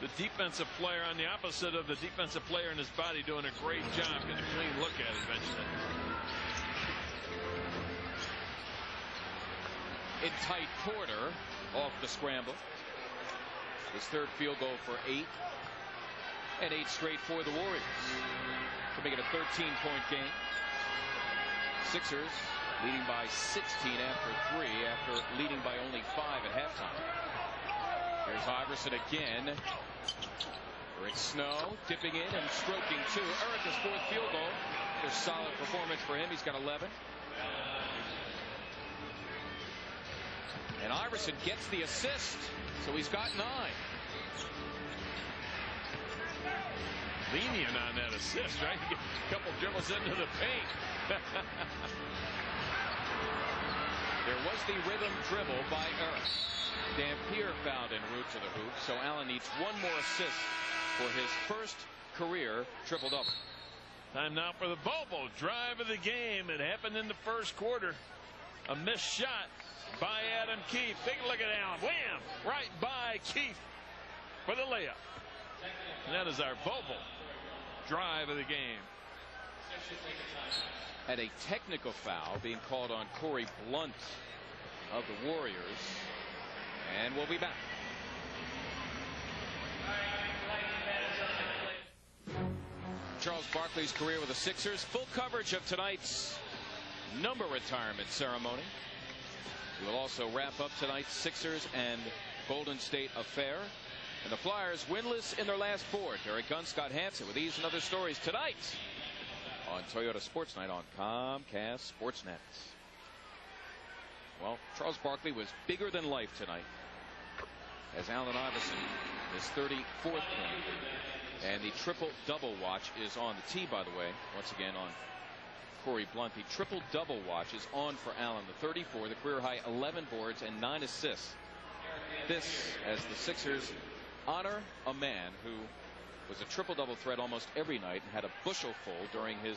the defensive player on the opposite of the defensive player and his body, doing a great job. Getting a clean look at it eventually.
In tight, Porter off the scramble. His third field goal for 8. And 8 straight for the Warriors to make it a 13-point game. Sixers leading by 16 after 3, after leading by only 5 at halftime. Here's Iverson again. Eric Snow dipping in and stroking 2. Erica's 4th field goal. A solid performance for him. He's got 11. And Iverson gets the assist, so he's got 9.
Lenient on that assist, right? Get a couple dribbles into the paint.
There was the rhythm dribble by Eric. Dampier fouled en route to the hoop, so Allen needs one more assist for his first career triple-double.
Time now for the Bobo drive of the game. It happened in the first quarter. A missed shot by Adam Keefe. Take a look at Allen. Wham! Right by Keefe for the layup. And that is our Bobo drive of the game.
And a technical foul being called on Corey Blunt of the Warriors. And we'll be back. Charles Barkley's career with the Sixers. Full coverage of tonight's number retirement ceremony. We will also wrap up tonight's Sixers and Golden State affair. And the Flyers winless in their last 4. Derek Gunn, Scott Hansen with these and other stories tonight on Toyota Sports Night on Comcast Sportsnet. Well, Charles Barkley was bigger than life tonight, as Allen Iverson, his 34th point. And the triple-double watch is on the tee, by the way, once again on Corey Blunt. The triple-double watch is on for Allen, the 34, the career-high 11 boards and 9 assists. This as the Sixers honor a man who was a triple-double threat almost every night and had a bushel full during his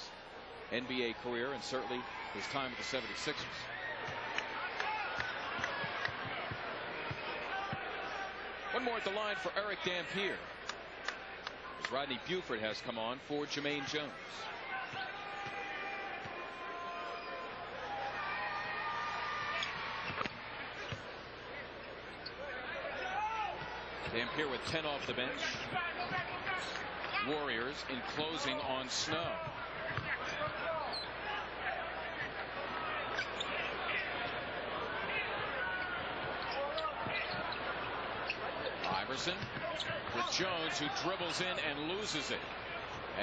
NBA career and certainly his time with the 76ers. One more at the line for Eric Dampier, as Rodney Buford has come on for Jermaine Jones. Dampier with 10 off the bench. Warriors in closing on Snow. Iverson with Jones, who dribbles in and loses it.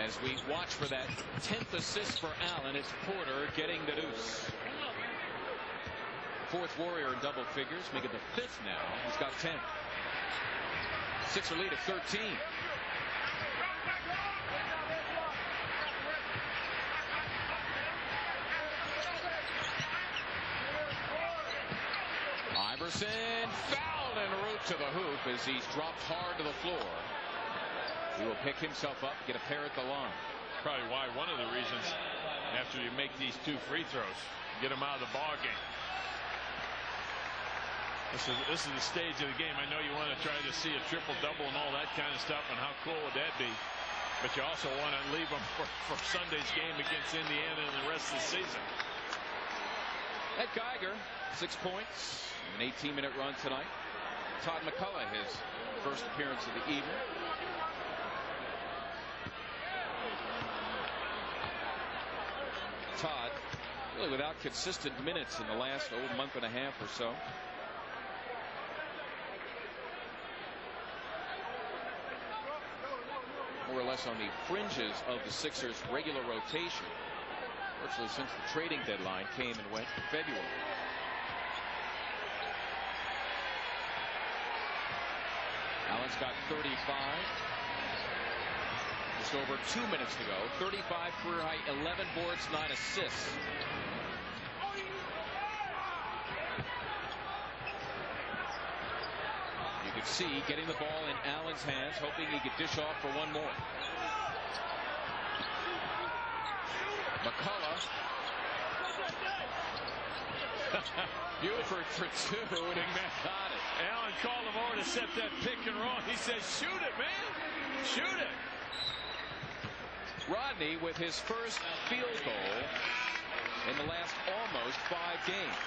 As we watch for that 10th assist for Allen, it's Porter getting the deuce. 4th Warrior in double figures, make it the 5th now. He's got 10. Sixer lead at 13. Iverson fouled en route to the hoop as he's dropped hard to the floor. He will pick himself up, get a pair at the line.
Probably why one of the reasons after you make these 2 free throws, get him out of the ball game. This is the stage of the game. I know you want to try to see a triple-double and all that kind of stuff, and how cool would that be? But you also want to leave them for Sunday's game against Indiana and the rest of the season.
Ed Geiger, 6 points, an 18-minute run tonight. Todd McCullough, his first appearance of the evening. Todd really without consistent minutes in the last month and a half or so. More or less on the fringes of the Sixers' regular rotation, virtually since the trading deadline came and went in February. Allen's got 35. Just over 2 minutes to go. 35 career high, 11 boards, 9 assists. You can see getting the ball in Allen's hands, hoping he could dish off for one more. McCullough. Buford for two. Big man got it.
Allen called him over to set that pick and roll. He said, shoot it, man. Shoot it.
Rodney with his first field goal in the last almost 5 games.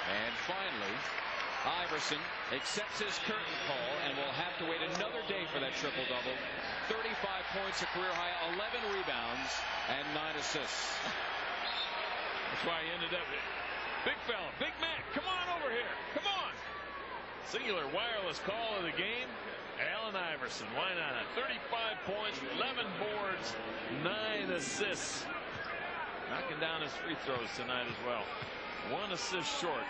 And finally, Iverson accepts his curtain call and will have to wait another day for that triple-double. 35 points, a career high, 11 rebounds, and 9 assists.
That's why he ended up with big fella, Big Mac, come on over here, come on. Singular wireless call of the game. Allen Iverson, why not? 35 points, 11 boards, 9 assists. Knocking down his free throws tonight as well. 1 assist short.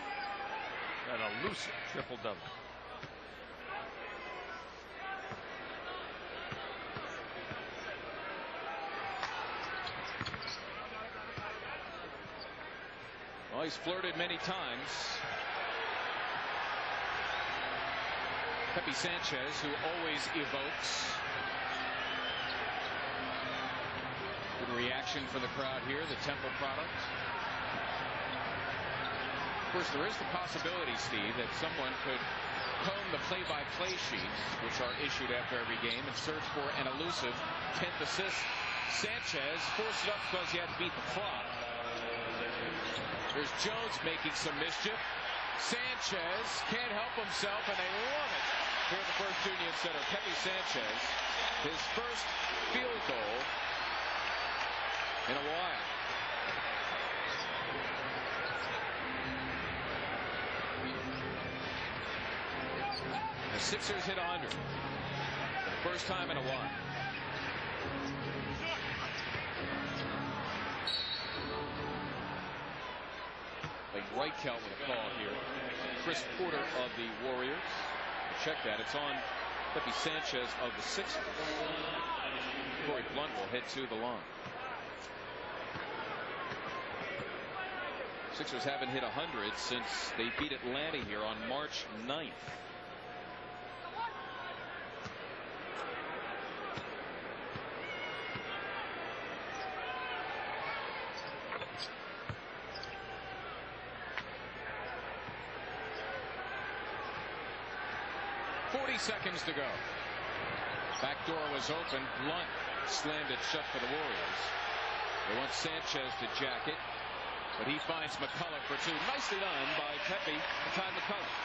Got a elusive triple-double.
Well, he's flirted many times. Pepe Sanchez, who always evokes good reaction from the crowd here, the Temple product. Of course, there is the possibility, Steve, that someone could comb the play-by-play sheets, which are issued after every game, and search for an elusive 10th assist. Sanchez forced it up because he had to beat the clock. There's Jones making some mischief. Sanchez can't help himself, and they love it here at the First Union Center. Pepe Sanchez, his first field goal in a while. The Sixers hit 100 for the first time in a while. Reichelt with a call here. Chris Porter of the Warriors. Check that. It's on Pepe Sanchez of the Sixers. Corey Blunt will head to the line. Sixers haven't hit 100 since they beat Atlanta here on March 9th. Seconds to go. Back door was open. Blunt slammed it shut for the Warriors. They want Sanchez to jack it, but he finds McCullough for two. Nicely done by Pepe and Todd McCullough.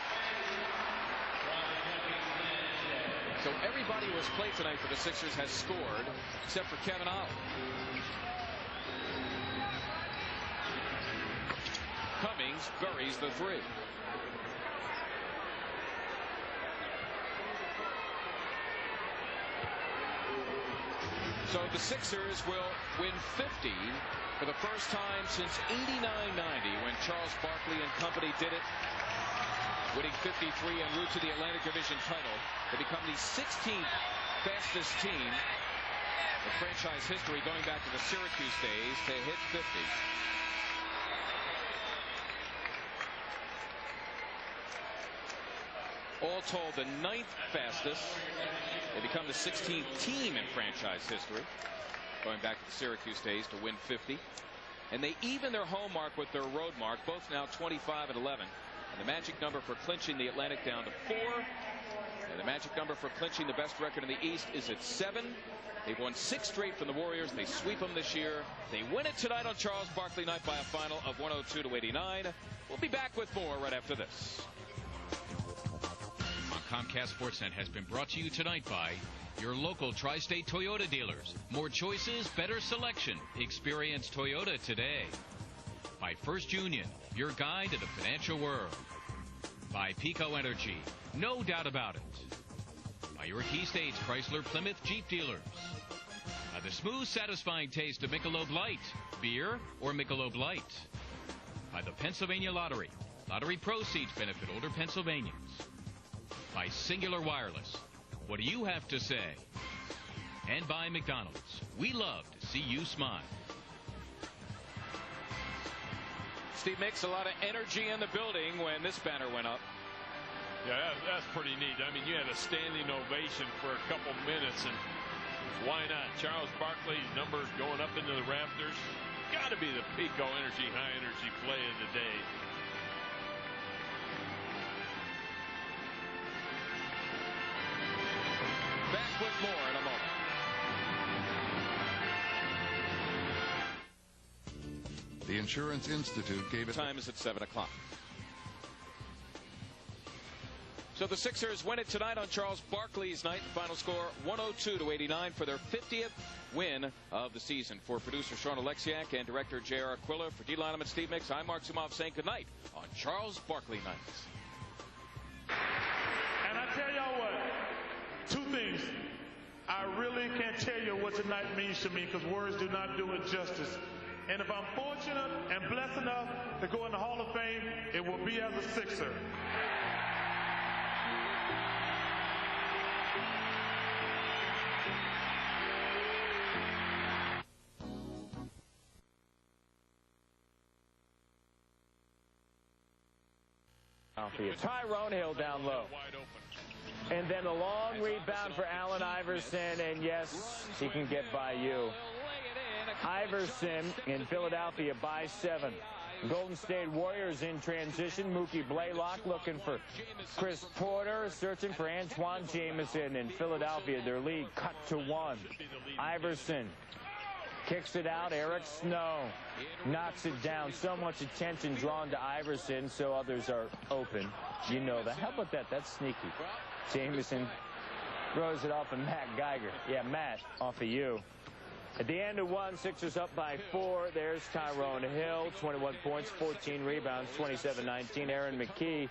So everybody who has played tonight for the Sixers has scored except for Kevin Ollie. Cummings buries the three. So the Sixers will win 50 for the first time since 89-90 when Charles Barkley and company did it, winning 53 en route to the Atlantic Division title. They become the 16th fastest team in franchise history going back to the Syracuse days to hit 50. All told, the 9th fastest. They become the 16th team in franchise history, going back to the Syracuse days to win 50. And they even their home mark with their road mark, both now 25 and 11. And the magic number for clinching the Atlantic down to 4. And the magic number for clinching the best record in the East is at 7. They've won 6 straight from the Warriors. They sweep them this year. They win it tonight on Charles Barkley night by a final of 102-89. We'll be back with more right after this.
Comcast Sportsnet has been brought to you tonight by your local Tri-State Toyota dealers. More choices, better selection. Experience Toyota today. By First Union, your guide to the financial world. By Pico Energy, no doubt about it. By your Key States Chrysler Plymouth Jeep dealers. By the smooth, satisfying taste of Michelob Light, beer or Michelob Light. By the Pennsylvania Lottery. Lottery proceeds benefit older Pennsylvanians. By Singular Wireless. What do you have to say? And by McDonald's. We love to see you smile.
Steve Mix, a lot of energy in the building when this banner went up.
Yeah, that's pretty neat. I mean, you had a standing ovation for a couple minutes, and why not? Charles Barkley's numbers going up into the rafters. Got to be the Pico Energy high energy play of the day.
Back with more in a moment.
The Insurance Institute gave it...
Time is at 7 o'clock. So the Sixers win it tonight on Charles Barkley's night. Final score 102-89 for their 50th win of the season. For producer Sean Alexiak and director J.R. Aquila, for D. Lyman and Steve Mix, I'm Mark Sumoff saying goodnight on Charles Barkley nights.
And I tell y'all what, two things. I really can't tell you what tonight means to me because words do not do it justice. And if I'm fortunate and blessed enough to go in the Hall of Fame, it will be as a Sixer.
Tyrone Hill down low. And then a long rebound for Allen Iverson, and yes, he can get by you. Iverson in Philadelphia by 7. Golden State Warriors in transition. Mookie Blaylock looking for Chris Porter, searching for Antoine Jameson in Philadelphia. Their lead cut to 1. Iverson kicks it out. Eric Snow knocks it down. So much attention drawn to Iverson, so others are open. You know that. How about that? That's sneaky. Jameson throws it off of Matt Geiger. Yeah, Matt, off of you. At the end of 1, Sixers up by 4. There's Tyrone Hill, 21 points, 14 rebounds, 27-19. Aaron McKee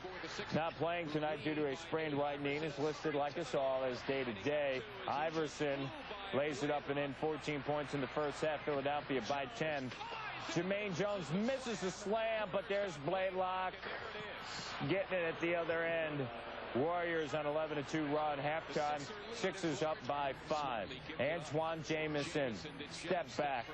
not playing tonight due to a sprained right knee. Is listed like us all as day-to-day. Iverson lays it up and in, 14 points in the first half. Philadelphia by 10. Jermaine Jones misses the slam, but there's Blaylock getting it at the other end. Warriors on 11-2 run. Halftime, Sixers up by 5. Antoine Jameson, step back.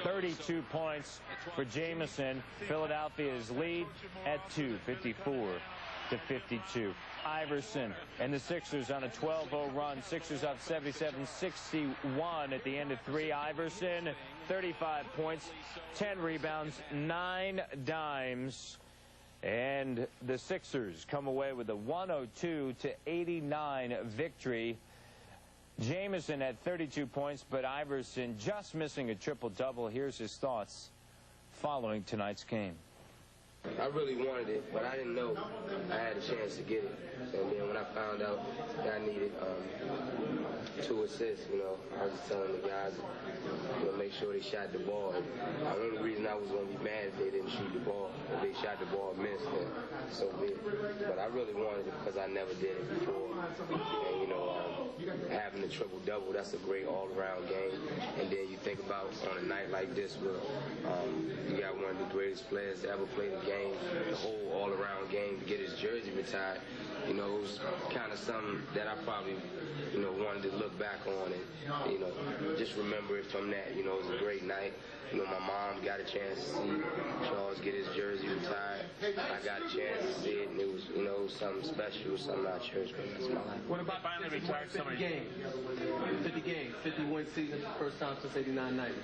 32 points for Jameson. Philadelphia's lead at 2, 54-52. Iverson and the Sixers on a 12-0 run. Sixers up 77-61 at the end of 3. Iverson, 35 points, 10 rebounds, 9 dimes. And the Sixers come away with a 102-89 victory. Jameson had 32 points, but Iverson just missing a triple-double. Here's his thoughts following tonight's game.
I really wanted it, but I didn't know I had a chance to get it. And then when I found out that I needed 2 assists, I was just telling the guys, make sure they shot the ball. And the only reason I was going to be mad if they didn't shoot the ball. If they shot the ball and missed, then so be it. But I really wanted it because I never did it before. And, having a triple-double, that's a great all-around game. And then you think about on a night like this where you got one of the greatest players to ever play the game, the whole all-around game, to get his jersey retired, it was kind of something that I probably, wanted to look back on and, just remember it from that. It was a great night. My mom got a chance to see Charles get his jersey retired. I got a chance to see it, and it was, something special. It was something I cherish for the rest of my life.
What about finally retired 50 games? 50 games, 50-win season, first time since '89 night.